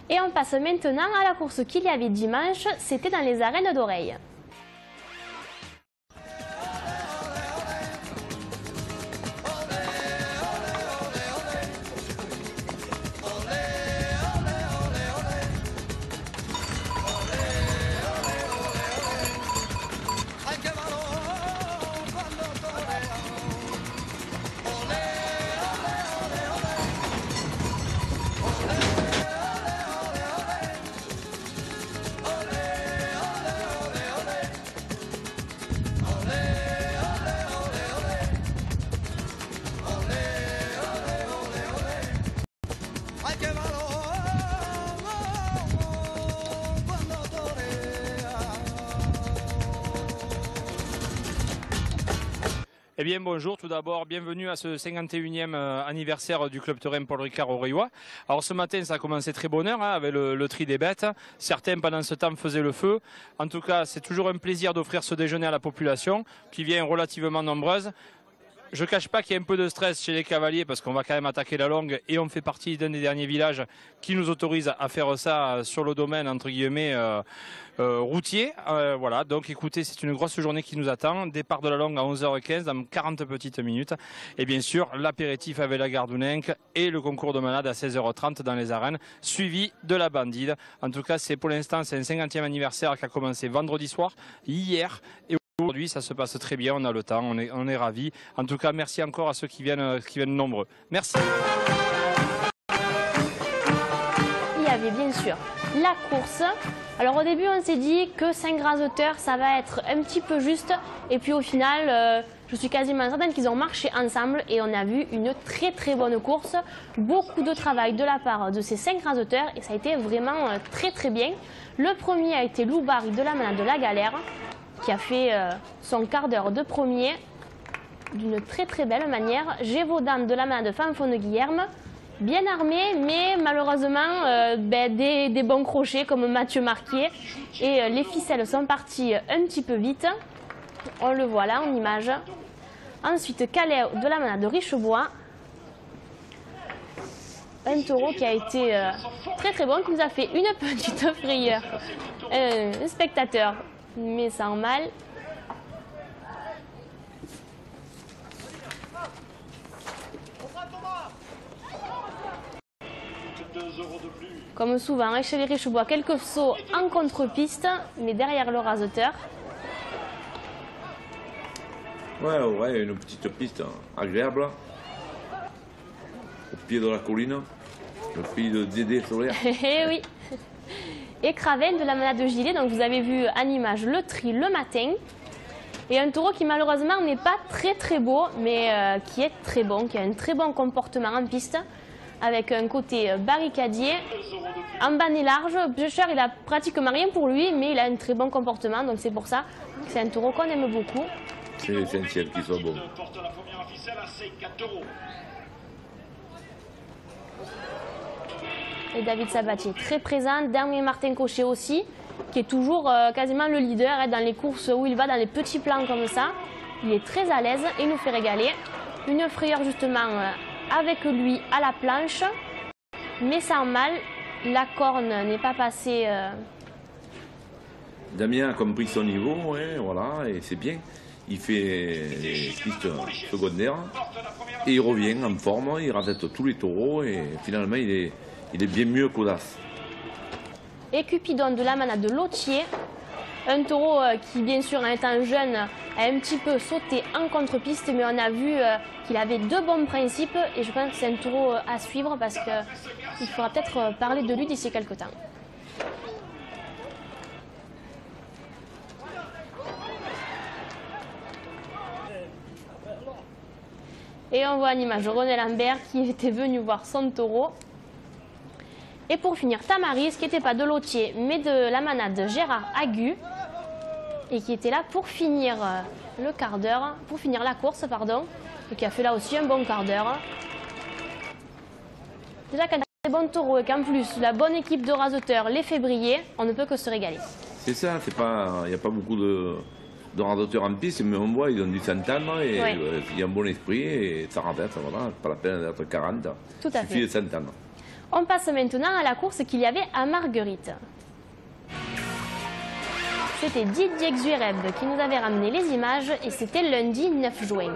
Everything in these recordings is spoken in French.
Et on passe maintenant à la course qu'il y avait dimanche, c'était dans les arènes d'Oreille. Eh bien bonjour, tout d'abord bienvenue à ce 51e anniversaire du club taurin Paul Ricard Oreillois. Alors ce matin ça a commencé très bonne heure avec le tri des bêtes. Certains pendant ce temps faisaient le feu. En tout cas c'est toujours un plaisir d'offrir ce déjeuner à la population qui vient relativement nombreuse. Je ne cache pas qu'il y a un peu de stress chez les cavaliers parce qu'on va quand même attaquer la longue et on fait partie d'un des derniers villages qui nous autorise à faire ça sur le domaine entre guillemets routier. Voilà, donc écoutez, c'est une grosse journée qui nous attend. Départ de la longue à 11h15 dans 40 petites minutes. Et bien sûr, l'apéritif avec la Gardouninque et le concours de malades à 16h30 dans les arènes, suivi de la bandide. En tout cas, c'est pour l'instant, c'est un 50e anniversaire qui a commencé vendredi soir, hier. Et aujourd'hui, ça se passe très bien, on a le temps, on est ravis. En tout cas, merci encore à ceux qui viennent nombreux. Merci. Il y avait bien sûr la course. Alors au début, on s'est dit que 5 raseteurs, ça va être un petit peu juste. Et puis au final, je suis quasiment certaine qu'ils ont marché ensemble et on a vu une très bonne course. Beaucoup de travail de la part de ces 5 raseteurs et ça a été vraiment très bien. Le premier a été Lou Barry de la manade de la Galère, qui a fait son quart d'heure de premier d'une très belle manière. Gévaudan de la manade de Fanfon de Guillerme, bien armé, mais malheureusement des bons crochets comme Mathieu Marquier. Et les ficelles sont parties un petit peu vite. On le voit là en image. Ensuite, Calais de la manade de Richebois. Un taureau qui a été très bon, qui nous a fait une petite frayeur. Un spectateur met ça en mal. Comme souvent, chez les Richebois, quelques sauts en contre-piste, mais derrière le raseteur. Ouais, une petite piste agréable. Au pied de la colline, le pays de Dédé Solaire. Eh oui. Et Craven de la manade de Gilet, donc vous avez vu en image le tri le matin. Et un taureau qui malheureusement n'est pas très beau, mais qui est très bon, qui a un très bon comportement en piste, avec un côté barricadier, en banné large. Bûcher, il a pratiquement rien pour lui, mais il a un très bon comportement, donc c'est pour ça que c'est un taureau qu'on aime beaucoup. C'est essentiel qu'il soit bon. Et David Sabatier très présent, dernier Martin Cochet aussi, qui est toujours quasiment le leader dans les courses où il va dans les petits plans comme ça. Il est très à l'aise et nous fait régaler. Une frayeur justement avec lui à la planche, mais sans mal, la corne n'est pas passée. Damien a compris son niveau, hein, voilà, et c'est bien. Il fait les pistes secondaires et il revient en forme, il rasette tous les taureaux et finalement il est bien mieux qu'Audace. Et Cupidon de la manade de Lotier, un taureau qui bien sûr en étant jeune a un petit peu sauté en contre-piste, mais on a vu qu'il avait de bons principes et je pense que c'est un taureau à suivre parce qu'il faudra peut-être parler de lui d'ici quelques temps. Et on voit en image René Lambert qui était venu voir son taureau. Et pour finir, Tamaris, qui n'était pas de Lotier, mais de la manade Gérard Agu, et qui était là pour finir le quart d'heure, pour finir la course, pardon, et qui a fait là aussi un bon quart d'heure. Déjà, quand il y a des bons taureaux et qu'en plus, la bonne équipe de raseteurs les fait briller, on ne peut que se régaler. C'est ça, il n'y a pas beaucoup de raseteurs en piste, mais on voit, ils ont du s'entendre et il y a un bon esprit et ça rasette, voilà, pas la peine d'être 40. Tout à fait. Il suffit de s'entendre. On passe maintenant à la course qu'il y avait à Marguerite. C'était Didier Xuereb qui nous avait ramené les images et c'était lundi 9 juin.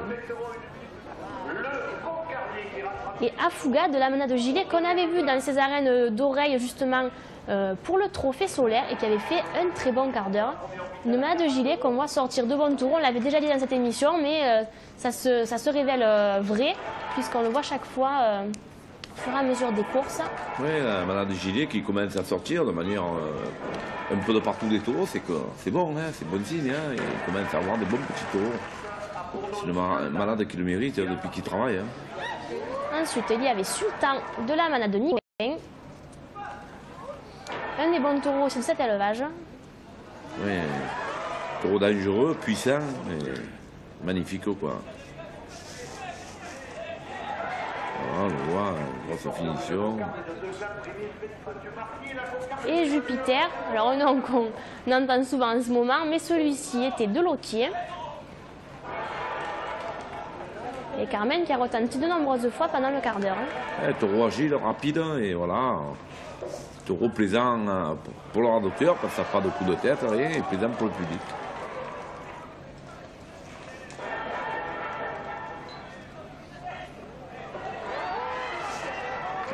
Et Afouga de la Manade Gilet qu'on avait vu dans ces arènes d'oreilles justement pour le trophée solaire et qui avait fait un très bon quart d'heure. Une Manade Gilet qu'on voit sortir de bon tour, on l'avait déjà dit dans cette émission, mais ça se révèle vrai puisqu'on le voit chaque fois au fur et à mesure des courses. Oui, la Manade Gilet qui commence à sortir de manière un peu de partout des taureaux, c'est que c'est bon, hein, c'est bon signe, hein, il commence à avoir des bons petits taureaux. C'est une malade qui le mérite depuis qu'il travaille. Hein. Ensuite, il y avait Sultan de la Manade Nîmes. Un des bons taureaux aussi de cet élevage. Oui, taureau dangereux, puissant, et magnifique quoi. Voilà, on voit, grosse finition. Et Jupiter, alors un nom qu'on entend souvent en ce moment, mais celui-ci était de Loquier. Et Carmen qui a retenti de nombreuses fois pendant le quart d'heure. Taureau agile, rapide, et voilà. Taureau plaisant pour leur docteur, parce que ça n'a pas de coup de tête, rien, et plaisant pour le public.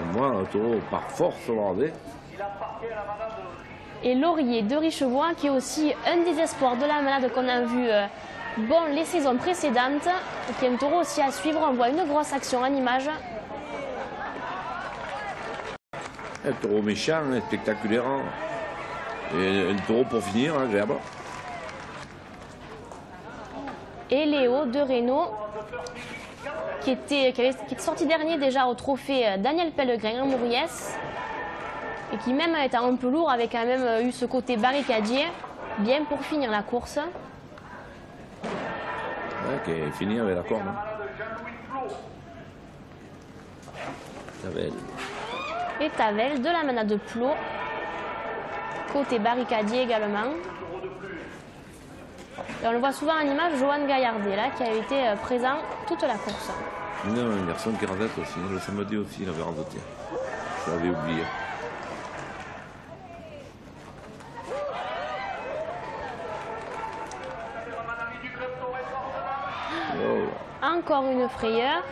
Et moi, le taureau par force, regardez. Et Laurier de Richebois, qui est aussi un des espoirs de la Manade qu'on a vu les saisons précédentes, et qui est un taureau aussi à suivre. On voit une grosse action en image. Un taureau méchant, spectaculaire. Et un taureau pour finir, agréable. Et Léo de Reynaud, qui est sorti dernier déjà au trophée Daniel Pellegrin en Mouriès. Et qui même étant un peu lourd, avait quand même eu ce côté barricadier, bien pour finir la course. Ouais, qui est fini avec la corde. Tavel. Et Tavel de la Manade Plot, côté barricadier également. Et on le voit souvent en image, Johan Gaillardet, là, qui a été présent toute la course. Non, un garçon qui rasette aussi, le samedi aussi, il avait raseté. Je l'avais oublié. Encore une frayeur.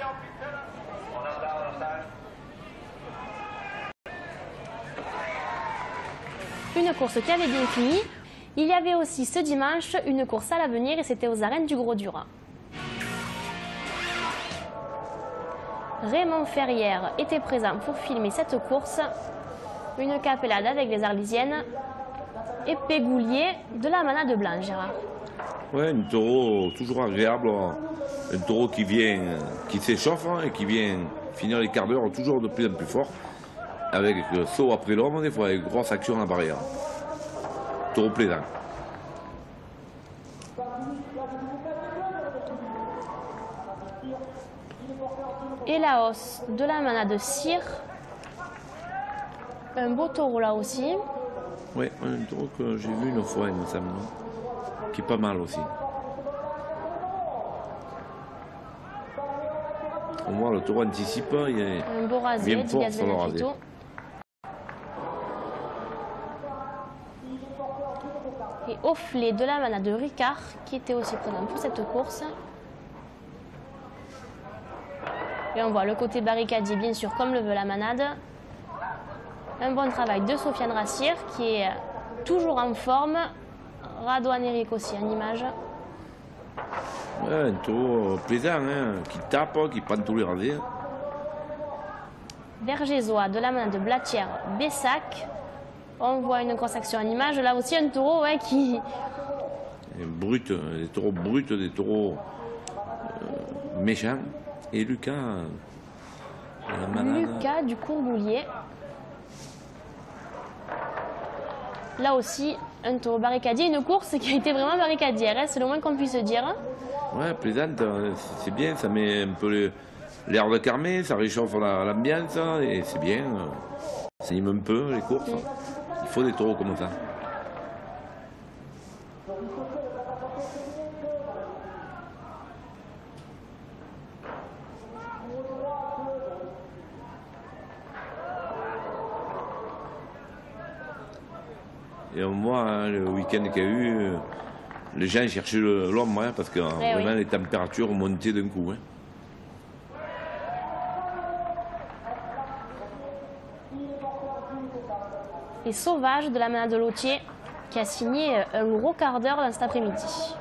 Une course qui avait bien fini. Il y avait aussi ce dimanche une course à l'avenir et c'était aux arènes du Gros-Dur. Raymond Ferrière était présent pour filmer cette course. Une capellade avec les Arlésiennes et Pégoulier de la Manade Blanche, Gérard. Ouais, un taureau toujours agréable, un taureau qui s'échauffe et qui vient finir les quarts d'heure toujours de plus en plus fort, avec saut après l'homme, des fois, avec grosse action à la barrière. Taureau plaisant. Et la hausse de la Manade Cire. Un beau taureau là aussi. Oui, un taureau que j'ai vu une fois, il me semble, qui est pas mal aussi. Au moins, le taureau anticipe, il est un beau rasé, bien fort sur le rasé. Et Offlet de la Manade Ricard, qui était aussi présent pour cette course. Et on voit le côté barricadier, bien sûr, comme le veut la Manade. Un bon travail de Sofiane Rassier, qui est toujours en forme. Radouane Eric aussi en image. Ouais, un taureau plaisant, hein, qui tape, qui prend tous les rasés. Vergézois de la Manade Blatière Bessac. On voit une grosse action en image. Là aussi, un taureau qui... Brut, des taureaux bruts, des taureaux méchants. Et Lucas, Lucas du Courboulier. Là aussi, un taureau barricadier, une course qui a été vraiment barricadière, hein, c'est le moins qu'on puisse dire. Ouais, plaisante, c'est bien, ça met un peu l'air de Carmé, ça réchauffe l'ambiance, et c'est bien. Ça anime un peu les courses. Il faut des taureaux comme ça. Et on voit hein, le week-end qu'il y a eu, les gens cherchaient l'ombre hein, parce que vraiment les températures montaient d'un coup. Hein. Et Sauvage de la manade de Lautier qui a signé un gros quart d'heure dans cet après-midi.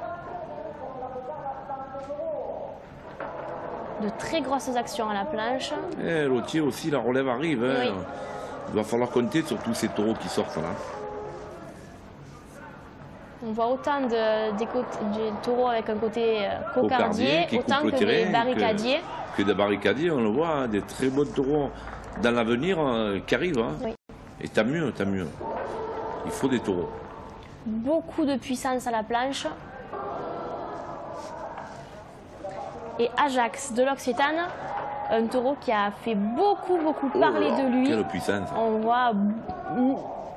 De très grosses actions à la planche. Et Lautier aussi, la relève arrive. Hein. Oui. Il va falloir compter sur tous ces taureaux qui sortent là. On voit autant des taureaux avec un côté cocardier, autant que des barricadiers. Que des barricadiers, on le voit, hein, des très bons taureaux dans l'avenir qui arrivent. Hein. Oui. Et tant mieux, tant mieux. Il faut des taureaux. Beaucoup de puissance à la planche. Et Ajax de l'Occitane, un taureau qui a fait beaucoup parler de lui. Quelle puissance. On voit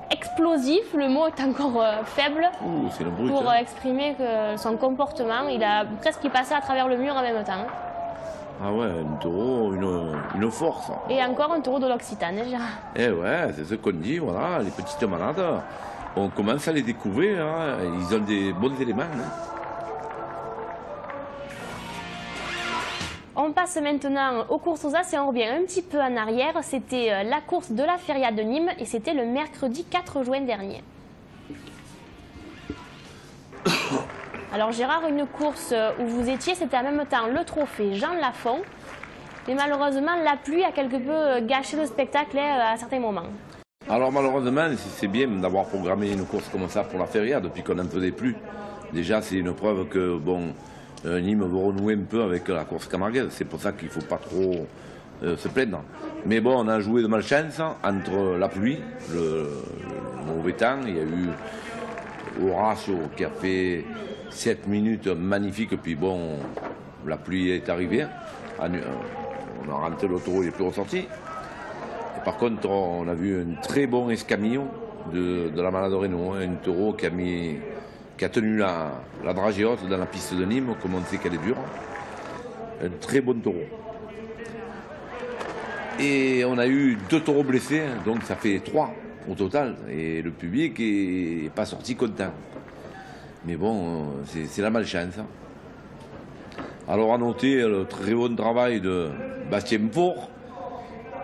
explosif, le mot est encore faible C'est le brut, pour hein. exprimer que son comportement. Il a presque passé à travers le mur en même temps. Ah ouais, un taureau, une force. Et encore un taureau de l'Occitane, déjà. Eh ouais, c'est ce qu'on dit, voilà, les petites malades, on commence à les découvrir, hein, ils ont des bons éléments. Hein. On passe maintenant aux courses aux as et on revient un petit peu en arrière. C'était la course de la Feria de Nîmes et c'était le mercredi 4 juin dernier. Alors Gérard, une course où vous étiez, c'était en même temps le trophée Jean Lafont. Mais malheureusement, la pluie a quelque peu gâché le spectacle à certains moments. Alors malheureusement, c'est bien d'avoir programmé une course comme ça pour la Feria depuis qu'on n'en faisait plus. Déjà, c'est une preuve que, bon, Nîmes veut renouer un peu avec la course camarguaise. C'est pour ça qu'il ne faut pas trop se plaindre. Mais bon, on a joué de malchance entre la pluie, le mauvais temps. Il y a eu Horacio qui a fait 7 minutes magnifiques. Puis bon, la pluie est arrivée. On a rentré le taureau, il n'est plus ressorti. Et par contre, on a vu un très bon escamillon de la Manade Reynaud. Un taureau qui a tenu la dragée haute dans la piste de Nîmes, comme on sait qu'elle est dure. Un très bon taureau. Et on a eu 2 taureaux blessés, donc ça fait 3 au total. Et le public n'est pas sorti content. Mais bon, c'est la malchance. Alors à noter le très bon travail de Bastien Faure.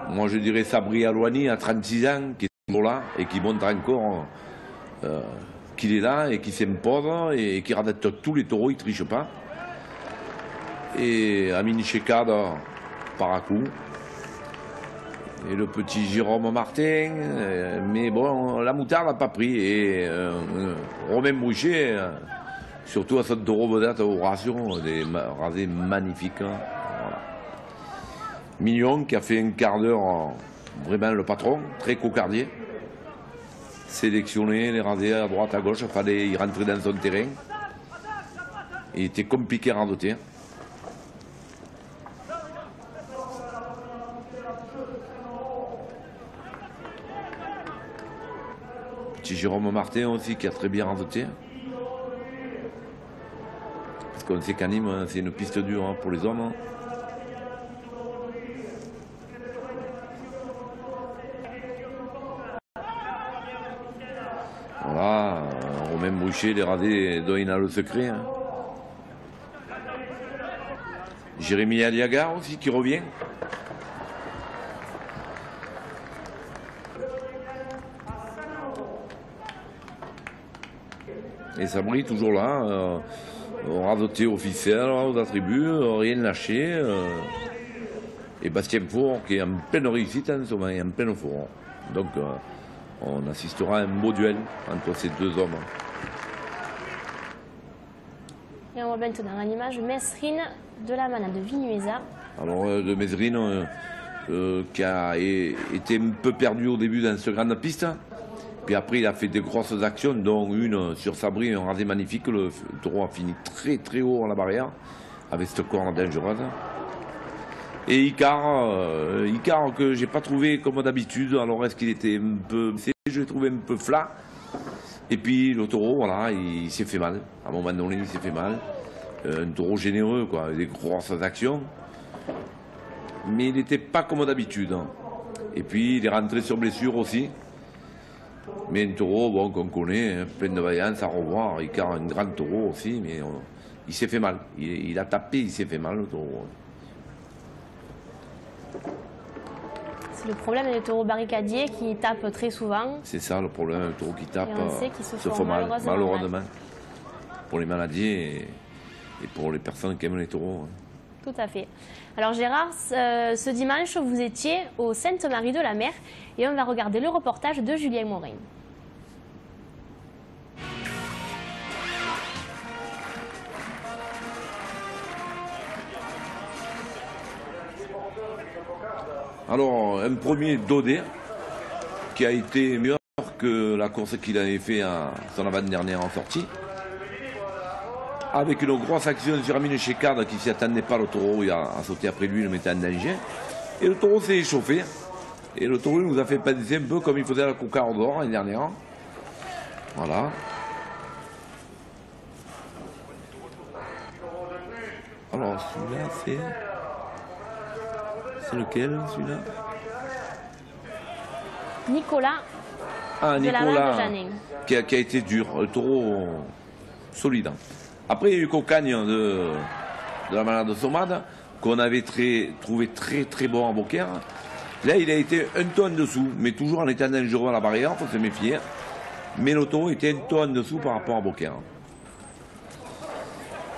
Moi je dirais Sabri Alouani à 36 ans, qui est toujours là et qui montre encore qu'il est là et qui s'impose et qui radette tous les taureaux, il ne triche pas. Et Amine Chekad par à coup. Et le petit Jérôme Martin, mais bon, la moutarde n'a pas pris. Et Romain Boucher, surtout à son taureau vedette Horatio, des rasés magnifiques. Voilà. Mignon qui a fait un quart d'heure, vraiment le patron, très cocardier. Sélectionner les rasés à droite, à gauche, il fallait y rentrer dans son terrain. Il était compliqué à radoter. Petit Jérôme Martin aussi qui a très bien radoté. Parce qu'on sait qu'à Nîmes, c'est une piste dure pour les hommes. Voilà, Romain Boucher, les radés dont il a le secret. Hein. Jérémy Aliaga aussi qui revient. Et Sabri toujours là, radoté officiel, aux attributs, rien lâché. Et Bastien Faure qui est en pleine réussite en ce moment, en pleine forme. Donc on assistera à un beau duel entre ces deux hommes. Et on voit maintenant à l'image Mesrine de la Manade de Vinuesa. Alors de Mesrine qui a été un peu perdu au début dans cette grande piste. Puis après il a fait des grosses actions, dont une sur Sabri, un rasé magnifique. Le taureau a fini très très haut à la barrière, avec cette corne dangereuse. Et Icar que j'ai pas trouvé comme d'habitude. Alors est-ce qu'il était un peu... Je l'ai trouvé un peu flat. Et puis le taureau, voilà, il s'est fait mal. À un moment donné, il s'est fait mal. Un taureau généreux, quoi, avec des grosses actions. Mais il n'était pas comme d'habitude. Et puis il est rentré sur blessure aussi. Mais un taureau bon, qu'on connaît, hein, plein de vaillance à revoir. Ricard, un grand taureau aussi, mais il s'est fait mal. Il a tapé, il s'est fait mal le taureau. C'est le problème des taureaux barricadiers qui tapent très souvent. C'est ça le problème, un taureau qui tape Et on sait qu'ils se font fait mal, malheureusement. mal. Pour les maladies et pour les personnes qui aiment les taureaux. Hein. Tout à fait. Alors Gérard, ce dimanche, vous étiez au Sainte-Marie-de-la-Mer et on va regarder le reportage de Julien Morin. Alors, un premier Dodé qui a été meilleur que la course qu'il avait fait à son avant-dernière en sortie. Avec une grosse action sur Amine Chekard qui ne s'y attendait pas, le taureau il a sauté après lui, le mettait en danger. Et le taureau s'est échauffé. Et le taureau nous a fait penser un peu comme il faisait à la Cocarde d'Or l'année dernière. Voilà. Alors celui-là c'est... C'est lequel celui-là? Nicolas, ah, de Nicolas, la Main de Janin. Qui a été dur, le taureau solide. Après, il y a eu Cocagne de la malade de Somade, qu'on avait trouvé très bon à Beaucaire. Là, il a été un ton en dessous, mais toujours en étant dangereux à la barrière, il faut se méfier. Mais le taureau était un ton en dessous par rapport à Beaucaire.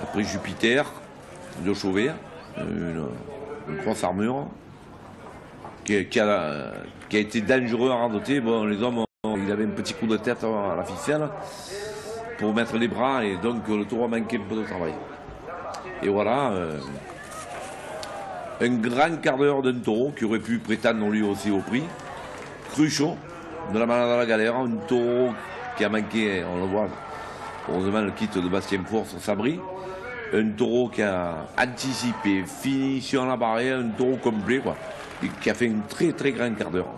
Après, Jupiter, de Chauvet, une grosse armure, qui a été dangereux à radoter. Bon, les hommes, il avait un petit coup de tête à la ficelle pour mettre les bras et donc le taureau a manqué un peu de travail. Et voilà, un grand quart d'heure d'un taureau qui aurait pu prétendre lui aussi au prix. Cruchot, de la malade à la galère, un taureau qui a manqué, on le voit, heureusement le kit de Bastien Four sur Sabri. Un taureau qui a anticipé, fini sur la barrière, un taureau complet, quoi, et qui a fait un très grand quart d'heure.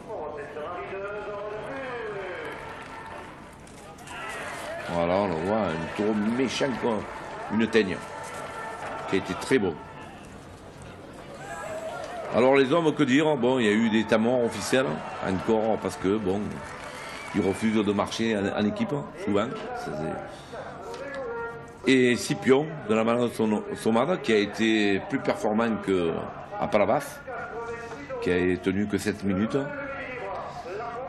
Voilà, on le voit, un taureau méchant, quoi, une teigne, qui a été très beau. Alors les hommes, que dire? Bon, il y a eu des tamors officiels, encore, parce que, bon, ils refusent de marcher en équipe, souvent. Et Scipion, de la malade Somade, qui a été plus performant qu'à Palavas, qui a tenu que 7 minutes.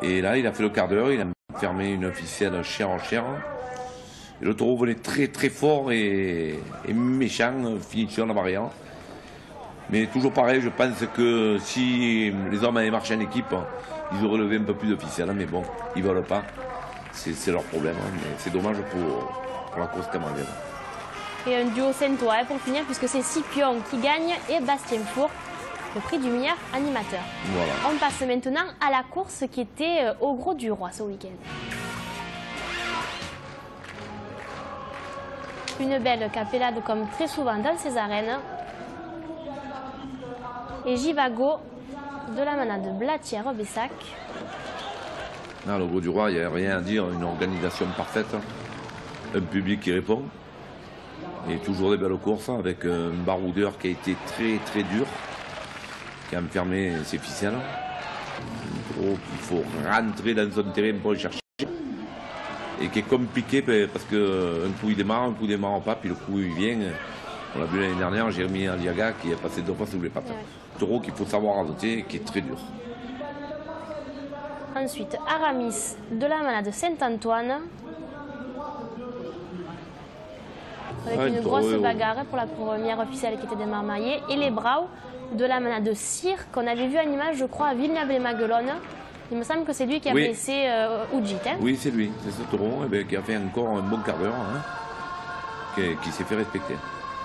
Et là, il a fait le quart d'heure, il a fermé une officielle chair en chair. Et le taureau venait très fort et méchant, finition à la barrière. Mais toujours pareil, je pense que si les hommes avaient marché en équipe, ils auraient levé un peu plus d'officiels. Mais bon, ils ne veulent pas. C'est leur problème. Mais c'est dommage pour la course camarade. Et un duo saintois pour finir, puisque c'est Scipion qui gagne et Bastien Four, le prix du meilleur animateur. Voilà. On passe maintenant à la course qui était au Gros du Roi ce week-end. Une belle capellade comme très souvent dans ces arènes. Et Jivago de la manade Blatière-Bessac. Le Gros du Roi, il n'y a rien à dire, une organisation parfaite, un public qui répond. Et toujours des belles courses avec un baroudeur qui a été très dur, qui a enfermé ses ficelles. Il faut rentrer dans son terrain pour le chercher. Et qui est compliqué parce qu'un coup il démarre pas, puis le coup il vient. On l'a vu l'année dernière, Jérémy Aliaga qui est passé 2 fois sous les pattes. Ouais. Taureau qu'il faut savoir azoter, qui est très dur. Ensuite, Aramis de la manade Saint-Antoine. Avec une grosse bagarre pour la première officielle qui était démarmaillée. Et les Brau de la manade Cyr qu'on avait vu à l'image, je crois, à Villeneuve-les-Maguelones. Il me semble que c'est lui qui a blessé Oudjit. Hein. Oui, c'est lui. C'est ce taureau qui a fait encore un bon quart d'heure, qui s'est fait respecter.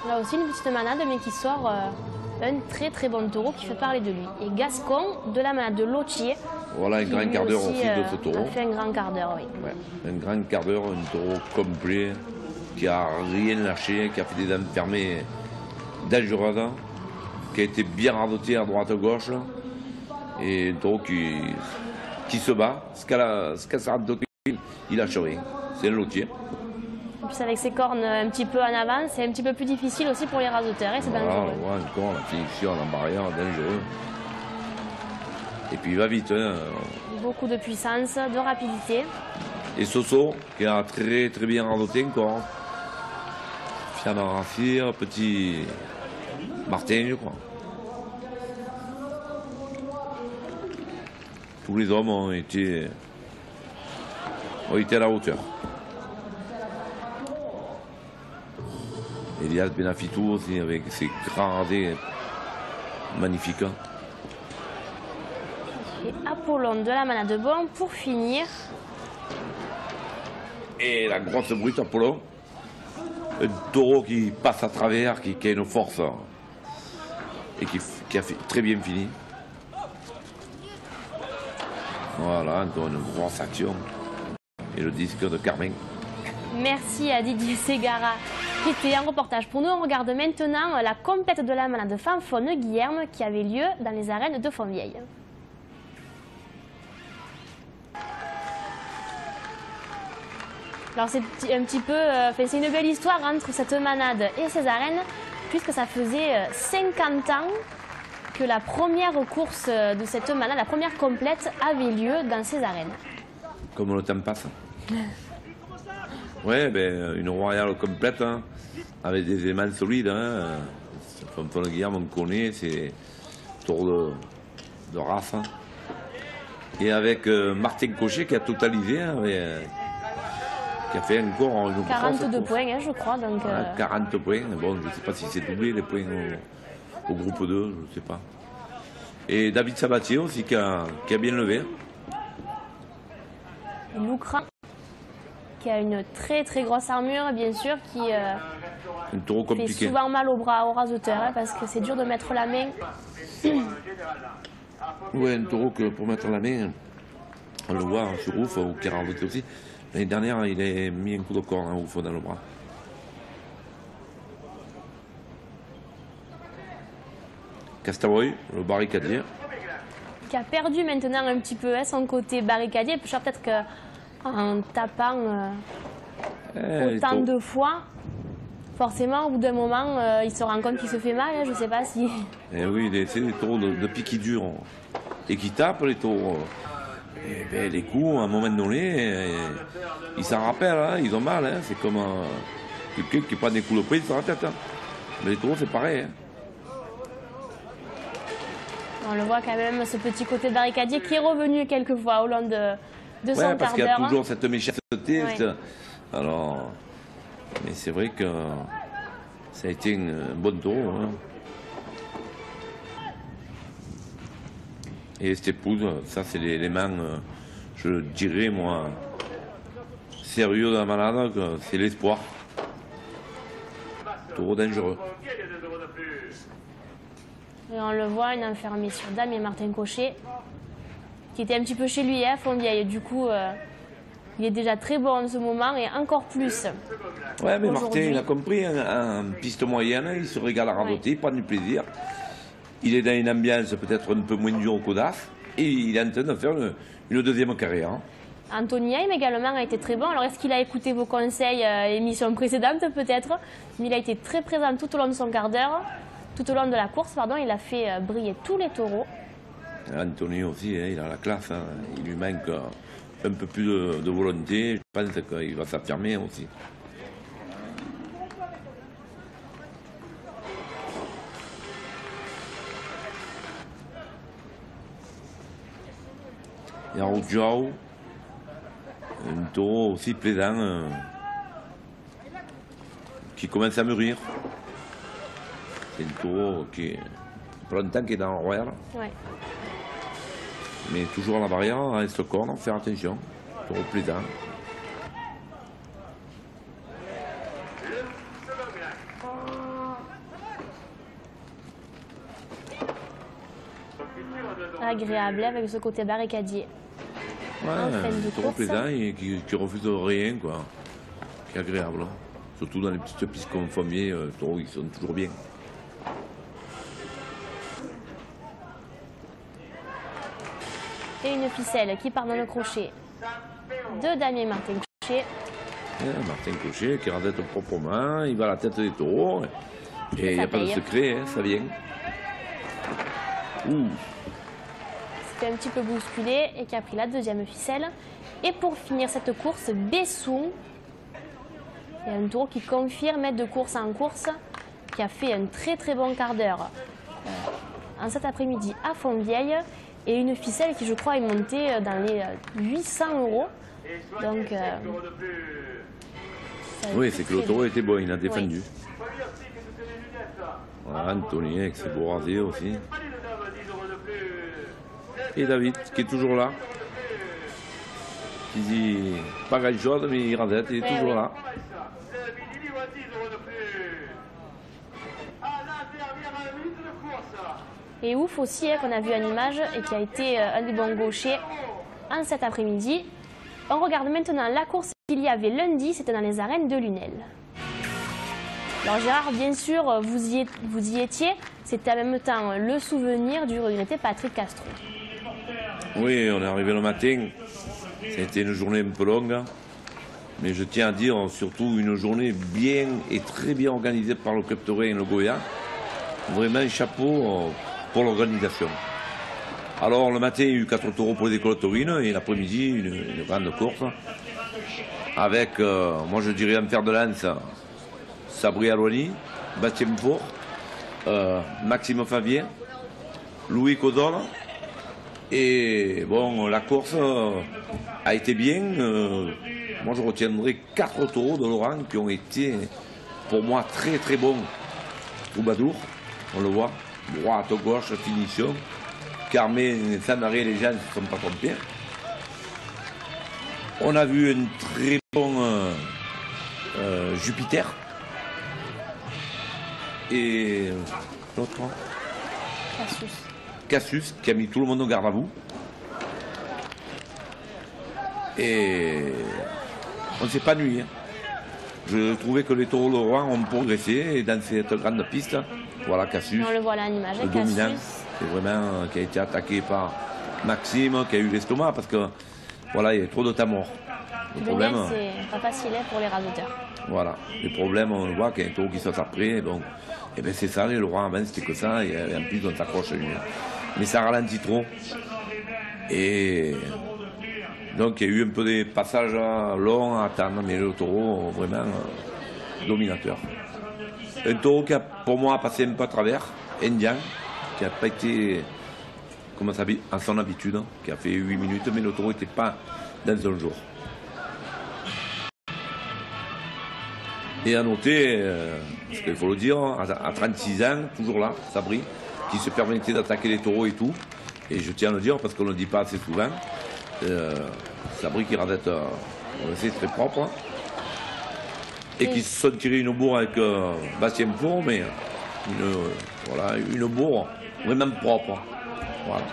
Là aussi, une petite manade, mais qui sort un très bon taureau qui fait parler de lui. Et Gascon de la manade de Lotier. Voilà, un grand quart d'heure aussi de ce taureau. Il a fait un grand quart d'heure, oui. Ouais, un grand quart d'heure, un taureau complet, qui a rien lâché, qui a fait des enfermées dangereuses, qui a été bien radoté à droite à gauche. Et un taureau qui se bat, ce qu'à sa radoté, il lâche rien. C'est un Lotier. En plus, avec ses cornes un petit peu en avant, c'est un petit peu plus difficile aussi pour les rasoteurs. Et c'est dangereux. Voilà, encore la finition en barrière, dangereux. Et puis il va vite. Hein. Beaucoup de puissance, de rapidité. Et Soso, qui a très très bien radoté encore. Fianna Rafir, petit Martin, je crois. Tous les hommes ont été à la hauteur. Elias Benafitou aussi, avec ses grands radés magnifiques. Et Apollon de la manade de Bon pour finir. Et la grosse brute Apollon. Un taureau qui passe à travers, qui a une force et qui a fait très bien fini. Voilà, encore une grosse action. Et le disque de Carmen. Merci à Didier Ségara. C'était un reportage pour nous. On regarde maintenant la complète de la manade Fanfone Guillerme qui avait lieu dans les arènes de Fontvieille. Alors c'est un petit peu, c'est une belle histoire entre cette manade et ces arènes, puisque ça faisait 50 ans que la première course de cette manade, la première complète, avait lieu dans ces arènes. Comme le temps passe. Ouais, ben, une royale complète, hein, avec des aimants solides. Hein. Fanfone Guillerme, on connaît, c'est tour de race. Hein. Et avec Martin Cochet qui a totalisé, hein, qui a fait encore une 42 points, hein, je crois. Donc, 40 points. Bon, je ne sais pas si c'est doublé les points au groupe 2, je ne sais pas. Et David Sabatier aussi qui a bien levé. Loukran, qui a une très très grosse armure, bien sûr, qui un taureau fait compliqué. souvent mal au bras, au raseteur, hein, parce que c'est dur de mettre la main. Ouais, un taureau que pour mettre la main, on le voit sur Ouf, ou qui a renversé aussi. L'année dernière, il a mis un coup de corps hein, Ouf dans le bras. Castabroy, le barricadier. Qui a perdu maintenant un petit peu hein, son côté barricadier. Peut-être qu'en tapant autant de fois, forcément, au bout d'un moment, il se rend compte qu'il se fait mal. Hein, je ne sais pas si... Et oui, c'est des taureaux de pied qui durent et qui tapent, les taureaux. Et ben, les coups, à un moment donné, ils s'en rappellent, hein, ils ont mal. Hein, c'est comme quelqu'un qui prend des coups de poing sur la tête. Hein. Mais les taureaux, c'est pareil. Hein. On le voit quand même, ce petit côté barricadier qui est revenu quelquefois au long de son quart d'heure. Parce qu'il y a toujours cette méchanceté. Ouais. Alors, mais c'est vrai que ça a été un bon taureau. Hein. Et cette épouse, ça c'est l'élément, je dirais moi, sérieux de la malade, c'est l'espoir. Taureau dangereux. Et on le voit, une enfermée sur Damien Martin Cochet, qui était un petit peu chez lui, hein, Fontvieille. Du coup, il est déjà très bon en ce moment et encore plus. Ouais, mais Martin, il a compris, en piste moyenne, il se régale à radoter, il prend du plaisir. Il est dans une ambiance peut-être un peu moins dure qu'Audace et il est en train de faire une deuxième carrière. Hein. Anthony Heim également a été très bon. Alors, est-ce qu'il a écouté vos conseils à l'émission précédente peut-être? Mais il a été très présent tout au long de son quart d'heure. Tout au long de la course, pardon, il a fait briller tous les taureaux. Anthony aussi, hein, il a la classe. Hein. Il lui manque un peu plus de volonté. Je pense qu'il va s'affirmer aussi. Il y a Rougiao, un taureau aussi plaisant, qui commence à mûrir. C'est un taureau qui est pas longtemps qu'il est dans le royal. Ouais. Mais toujours à la barrière, on reste corne, faire attention. Taureau plaisant. Agréable avec ce côté barricadier. Ouais, un taureau plaisant et qui refuse rien, quoi. Qui est agréable. Hein. Surtout dans les petites pistes comme Fontvieille, les taureaux ils sont toujours bien. Et une ficelle qui part dans le crochet de Damien Martin Cochet. Martin Cochet qui radette proprement, il va à la tête des taureaux. Et il n'y a pas de secret, hein, ça vient. Ouh. fait un petit peu bousculer et qui a pris la deuxième ficelle. Et pour finir cette course, Bessou. Il y a un taureau qui confirme être de course en course, qui a fait un très bon quart d'heure en cet après-midi à Fontvieille. Et une ficelle qui, je crois, est montée dans les 800 €. Donc, oui, c'est que le taureau était bon, il a défendu. Oui. Voilà, Anthony avec ses beaux rasés aussi. Et David qui est toujours là. Il dit pas grand chose, mais il rasette, il est toujours là. Et ouf aussi qu'on a vu en image et qui a été un des bons gauchers en cet après-midi. On regarde maintenant la course qu'il y avait lundi, c'était dans les arènes de Lunel. Alors Gérard, bien sûr, vous y étiez, c'était en même temps le souvenir du regretté Patrick Castro. Oui, on est arrivé le matin, c'était une journée un peu longue, mais je tiens à dire surtout une journée bien et très bien organisée par le Club Taurin et le Goya. Vraiment chapeau pour l'organisation. Alors le matin, il y a eu 4 taureaux pour les écoles taurines et l'après-midi, une grande course avec, moi je dirais en fer de lance, Sabri Alouani, Bastien Four, Maxime Favier, Louis Codol. Et bon, la course a été bien. Moi je retiendrai 4 taureaux de Laurent qui ont été pour moi très bons. Troubadour, on le voit, droite, gauche, finition. Carmé, Sanaré, les gens ne se sont pas trompés. On a vu un très bon Jupiter. Et l'autre, Cassius, qui a mis tout le monde au garde à vous. Et on ne s'est pas ennuyé. Je trouvais que les taureaux de Rouen ont progressé dans cette grande piste. Voilà Cassius. On le voit là en image. Le dominant. C'est vraiment qui a été attaqué par Maxime, qui a eu l'estomac parce que voilà, il y a trop de temps mort. Le problème, c'est pas facile pour les rasoteurs. Voilà, les problèmes, on voit qu'il y a un taureau qui se après, donc et ben c'est ça, les Laurent avant c'était que ça, et en plus on s'accroche à lui. Mais ça ralentit trop. Et donc il y a eu un peu des passages longs à attendre, mais le taureau vraiment dominateur. Un taureau qui a pour moi passé un peu à travers, Indien, qui n'a pas été comme à son habitude, qui a fait 8 minutes, mais le taureau n'était pas dans un jour. Et à noter, parce qu'il faut le dire, à 36 ans, toujours là, Sabri, qui se permettait d'attaquer les taureaux et tout. Et je tiens à le dire parce qu'on ne le dit pas assez souvent. Sabri qui rasette, on le sait, très propre. Et qui se sont tirés une bourre avec Bastien Four, mais une bourre vraiment propre. Voilà.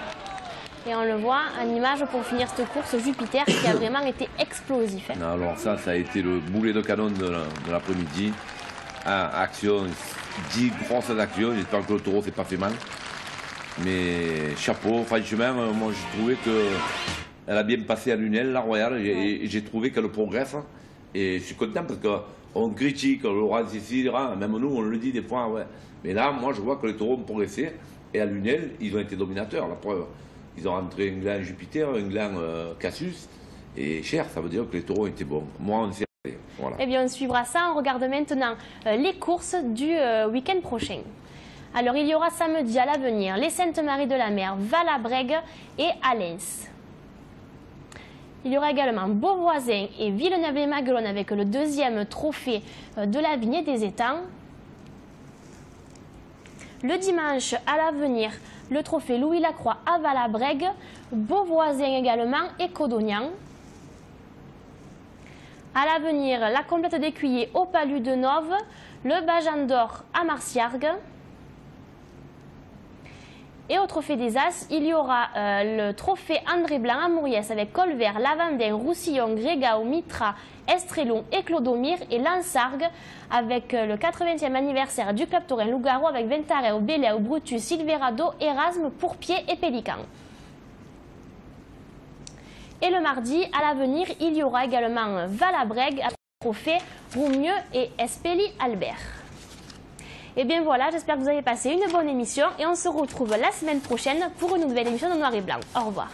Et on le voit en image pour finir cette course, Jupiter qui a vraiment été explosif. Alors ça a été le boulet de canon de l'après-midi. Action, 10 grosses actions. J'espère que le taureau s'est pas fait mal. Mais chapeau, franchement, moi j'ai trouvé qu'elle a bien passé à Lunel, la Royale, et j'ai trouvé qu'elle progresse. Et je suis content parce qu'on critique Laurent Cécile, même nous on le dit des fois, ouais. Mais là, moi je vois que les taureaux ont progressé. Et à Lunel, ils ont été dominateurs, la preuve. Ils ont rentré un gland Jupiter, un gland Cassius, et cher, ça veut dire que les taureaux étaient bons. Moi, on s'est arrêté. Voilà. Eh bien, on suivra ça. On regarde maintenant les courses du week-end prochain. Alors, il y aura samedi à l'avenir les Saintes-Maries de la Mer, Valabrègue et Alens. Il y aura également Beauvoisin et Villeneuve-et-Maguelone avec le 2e trophée de la Vignée des Étangs. Le dimanche à l'avenir, le trophée Louis Lacroix à Valabrègue, Beauvoisin également et Codognan. À l'avenir, la complète d'écuyer au Palu de Nove, le Bajan d'Or à Marciargues. Et au trophée des As, il y aura le trophée André Blanc à Mouriès avec Colvert, Lavandin, Roussillon, Grégao, Mitra, Estrelon et Clodomir, et Lansargues avec le 80e anniversaire du Club Taurin Loup-Garou avec Ventareu, Béléo, Brutus, Silverado, Erasme, Pourpier et Pélican. Et le mardi, à l'avenir, il y aura également Valabrègue avec le trophée Roumieux et Espeli Albert. Et bien voilà, j'espère que vous avez passé une bonne émission et on se retrouve la semaine prochaine pour une nouvelle émission de Noir et Blanc. Au revoir.